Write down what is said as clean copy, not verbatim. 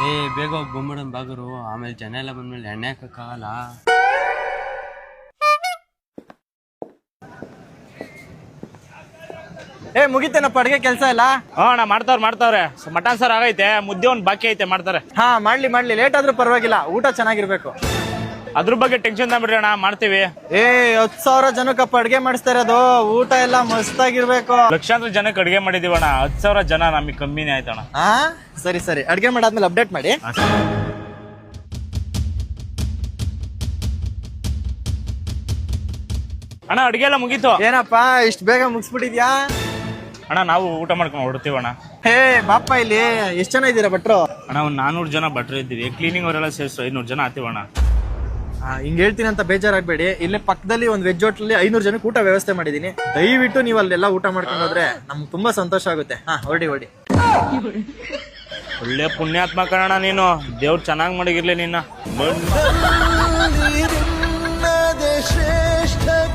ಏ ಬೇಗ ಹೋಗಿ ಬಂದ್ಬಿಡೋಣ ಬಾಗರು, ಆಮೇಲೆ ಜನ ಎಲ್ಲ ಬಂದ್ಮೇಲೆ ಎಣ್ಣೆ ಹಾಕಕ್ಕಾಗಲ್ಲ. ಏ ಮುಗಿತೇನಪ್ಪ ಅಡ್ಗೆ ಕೆಲಸ ಇಲ್ಲ? ಅಣ್ಣ ಮಾಡ್ತಾವ್ರೆ ಮಟನ್ ಸಾರ್ ಆಗೈತೆ, ಮುದ್ದೆ ಒಂದ್ ಬಾಕಿ ಐತೆ ಮಾಡ್ತಾರೆ. ಹಾ ಮಾಡ್ಲಿ ಲೇಟ್ ಆದ್ರೂ ಪರವಾಗಿಲ್ಲ, ಊಟ ಚೆನ್ನಾಗಿರ್ಬೇಕು. ಅದ್ರ ಬಗ್ಗೆ ಟೆನ್ಷನ್ ತಗೊಂಡ್ಬಿಡ್ರಿ ಅಣ್ಣ, ಮಾಡ್ತೀವಿ. ಏ 10,000 ಜನಕ್ಕಪ್ಪ ಅಡ್ಗೆ ಮಾಡಿಸ್ತಾ ಇರೋದು, ಊಟ ಎಲ್ಲ ಮಸ್ತಾಗಿರ್ಬೇಕು. ಲಕ್ಷಾಂತರ ಜನಕ್ಕೆ ಅಡ್ಗೆ ಮಾಡಿದೀವಣ್ಣ, 10,000 ಜನ ನಮಗೆ ಕಮ್ಮಿನೇ ಆಯ್ತಣ್ಣ. ಹಾ ಸರಿ ಅಡ್ಗೆ ಮಾಡಾದ್ಮೇಲೆ ಅಪ್ಡೇಟ್ ಮಾಡಿ. ಅಣ್ಣ ಅಡ್ಗೆ ಎಲ್ಲ ಮುಗೀತು. ಏನಪ್ಪಾ ಇಷ್ಟು ಬೇಗ ಮುಗಿಸ್ಬಿಟ್ಟಿದ್ಯಾ? ಅಣ್ಣ ನಾವು ಊಟ ಮಾಡ್ಕೊಂಡು ಹೊರಡ್ತೀವಣ್ಣ. ಹೇ ಬಾಪ, ಇಲ್ಲಿ ಎಷ್ಟ್ ಜನ ಇದ್ದೀರಾ ಭಟ್ರು? ಅಣ್ಣ ಒಂದ್ 400 ಜನ ಭಟ್ರು ಇದ್ದೀವಿ, ಕ್ಲೀನಿಂಗ್ ಅವರೆಲ್ಲ ಸೇರಿಸು 500 ಜನ ಆತೀವಣ್ಣ. ಹಿಂಗ್ ಹೇಳ್ತೀನಿ ಅಂತ ಬೇಜಾರಾಗ್ಬೇಡಿ, ಇಲ್ಲೇ ಪಕ್ಕದಲ್ಲಿ ಒಂದ್ ವೆಜ್ ಹೋಟ್ಲಲ್ಲಿ 500 ಜನಕ್ಕೆ ಊಟ ವ್ಯವಸ್ಥೆ ಮಾಡಿದೀನಿ. ದಯವಿಟ್ಟು ನೀವು ಅಲ್ಲೆಲ್ಲ ಊಟ ಮಾಡ್ಕೊಂಡು ಹೋದ್ರೆ ನಮ್ಗೆ ತುಂಬಾ ಸಂತೋಷ ಆಗುತ್ತೆ. ಹಾ ಹೊಡಿ. ಒಳ್ಳೆ ಪುಣ್ಯಾತ್ಮ ಕಣಣ್ಣ ನೀನು, ದೇವ್ರು ಚೆನ್ನಾಗಿ ಮಡಗಿರ್ಲಿ ನಿನ್ನ.